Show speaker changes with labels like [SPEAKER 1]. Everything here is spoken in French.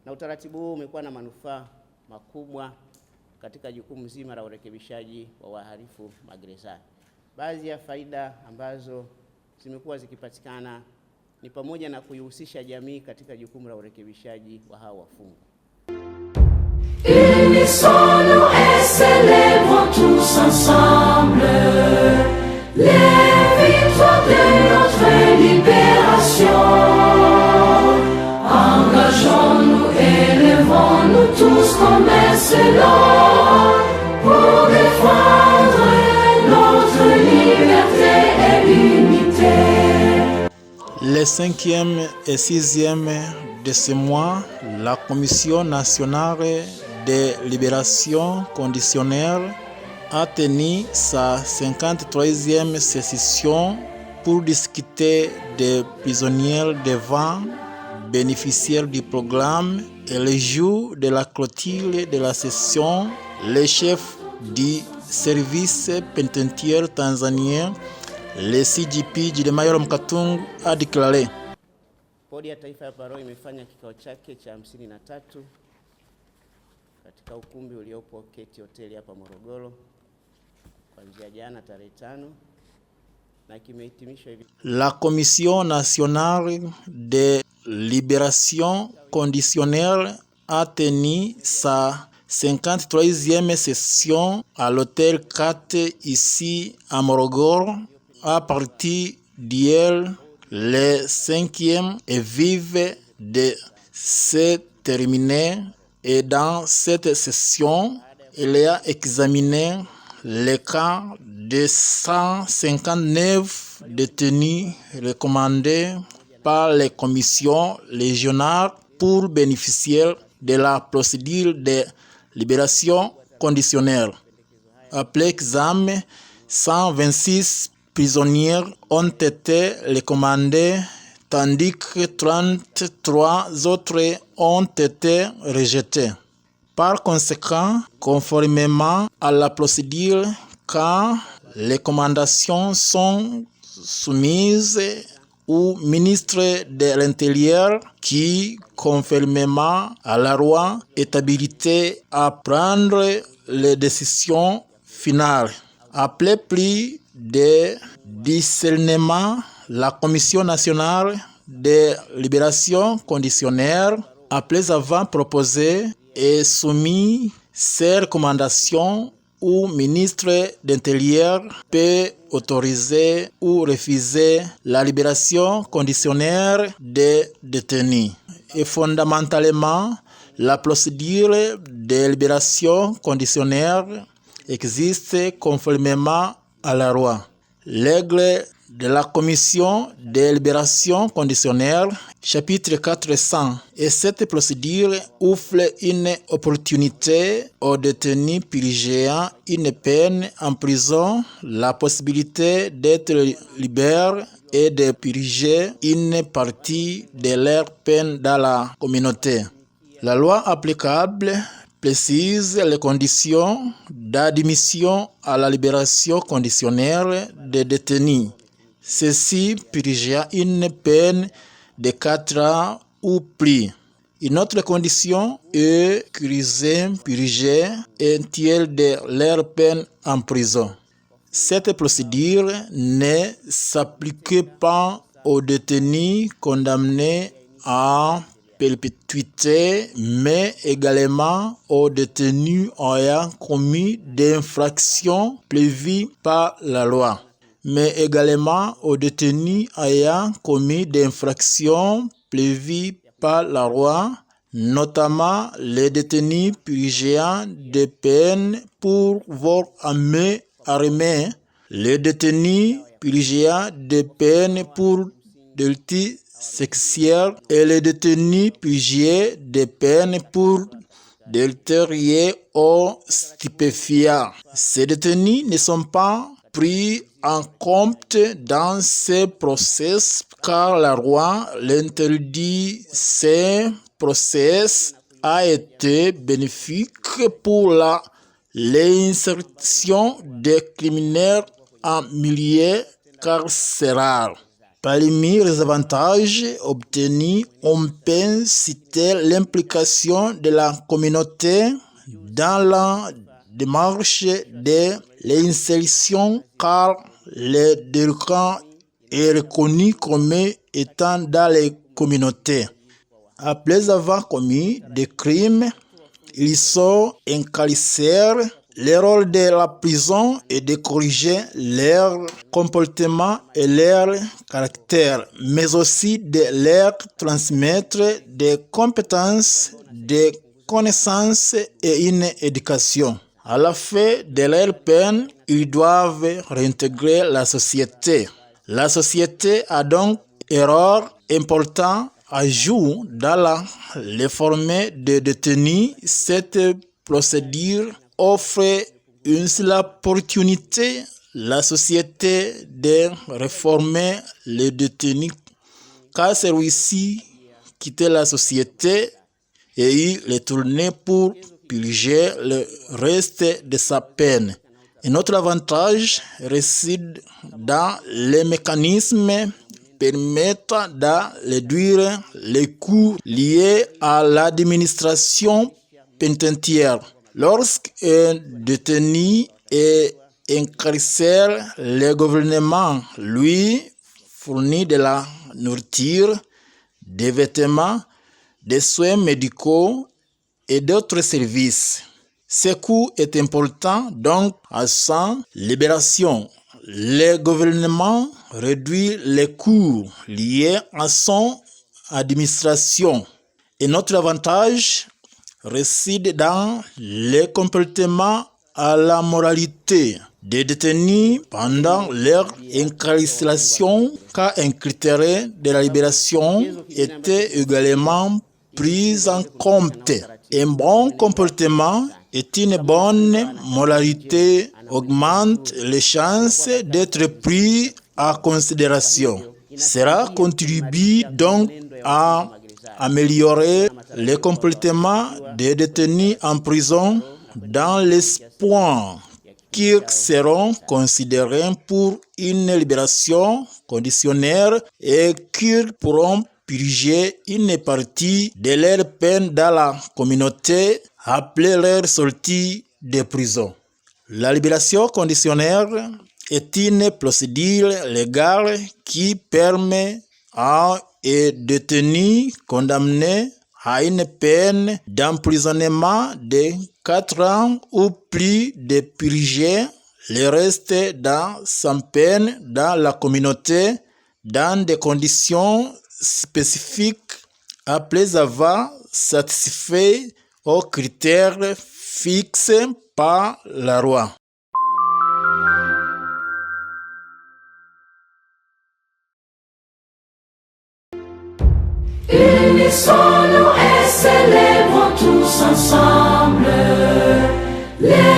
[SPEAKER 1] Na utaratibu huu umekuwa na manufaa makubwa katika jukumu zima la urekebishaji wa wahalifu magerezani. Baadhi ya faida ambazo zimekuwa zikipatikana ni pamoja na kuihusisha jamii katika jukumu la urekebishaji wa hao wafungwa.
[SPEAKER 2] Unissons-nous et célébrons tous ensemble les victoires de notre libération. Engageons-nous et levons-nous tous comme un seul homme pour défendre notre liberté et unité.
[SPEAKER 3] Les 5e et 6e de ce mois, la Commission nationale de libération conditionnelle a tenu sa 53e session pour discuter des prisonniers devant bénéficiaires du programme et le jour de la clôture de la session, le chef du service pénitentiaire tanzanien, le CGP Jidemayola Mkatungu, a déclaré:
[SPEAKER 1] Bodi ya Taifa ya Parole imefanya kikao chake cha 53 katika ukumbi uliopo Keti Hoteli hapa Morogoro kuanzia jana tarehe 5 na kimehitimishwa hivi.
[SPEAKER 3] La Commission nationale de libération conditionnelle a tenu sa 53e session à l'hôtel 4 ici à Morogoro à partir d'hier, le 5e et vive de se terminer. Et dans cette session, il a examiné les cas de 159 détenus recommandés par les commissions régionales pour bénéficier de la procédure de libération conditionnelle. Après examen, 126 prisonniers ont été recommandés, tandis que 33 autres ont été rejetés. Par conséquent, conformément à la procédure, quand les recommandations sont soumises au ministre de l'Intérieur qui, conformément à la loi, est habilité à prendre les décisions finales. Après plus de discernement, la Commission nationale de libération conditionnelle, après avoir proposé et soumis ces recommandations au ministre d'Intérieur, peut autoriser ou refuser la libération conditionnelle des détenus. Et fondamentalement, la procédure de libération conditionnelle existe conformément à la loi. L'aigle de la Commission de libération conditionnelle, chapitre 400. Et cette procédure offre une opportunité aux détenus purgeant une peine en prison, la possibilité d'être libres et de purger une partie de leur peine dans la communauté. La loi applicable précise les conditions d'admission à la libération conditionnelle des détenus. Ceci purgeant une peine de 4 ans ou plus. Une autre condition est qu'ils purger un tiers de leur peine en prison. Cette procédure ne s'applique pas aux détenus condamnés à perpétuité, mais également aux détenus ayant commis des infractions prévues par la loi, mais également aux détenus ayant commis des infractions prévues par la loi, notamment les détenus purgeant des peines pour vol armé, les détenus purgeant des peines pour délit sexuel et les détenus purgeant des peines pour délit aux stupéfiants. Ces détenus ne sont pas pris en compte dans ces procès car la loi l'interdit. Ces procès a été bénéfique pour la réinsertion des criminels en milieu carcéral. Parmi les avantages obtenus, on peut citer l'implication de la communauté dans la démarche de l'insertion, car le délinquant est reconnu comme étant dans les communautés. Après avoir commis des crimes, ils sont incarcérés. Le rôle de la prison est de corriger leur comportement et leur caractère, mais aussi de leur transmettre des compétences, des connaissances et une éducation. À la fin de leur peine, ils doivent réintégrer la société. La société a donc un rôle important à jouer dans la réforme des détenus. Cette procédure offre une seule opportunité à la société de réformer les détenus, car celui-ci quitte la société et il retourne pour purger le reste de sa peine. Un autre avantage réside dans les mécanismes permettant de réduire les coûts liés à l'administration pénitentiaire. Lorsqu'un détenu est incarcéré, le gouvernement lui fournit de la nourriture, des vêtements, des soins médicaux et d'autres services. Ce coût est important, donc à sa libération, le gouvernement réduit les coûts liés à son administration. Un autre avantage réside dans le comportement à la moralité des détenus pendant leur incarcération, car un critère de la libération était également pris en compte. Un bon comportement et une bonne moralité augmentent les chances d'être pris en considération. Cela contribue donc à améliorer le comportement des détenus en prison dans l'espoir qu'ils seront considérés pour une libération conditionnelle et qu'ils pourront purger une partie de leur peine dans la communauté après leur sortie de prison. La libération conditionnelle est une procédure légale qui permet à un détenu condamné à une peine d'emprisonnement de 4 ans ou plus de purger le reste de sa peine dans la communauté dans des conditions spécifiques après avoir satisfait aux critères fixés par la loi.
[SPEAKER 2] Unissons-nous et célébrons tous ensemble les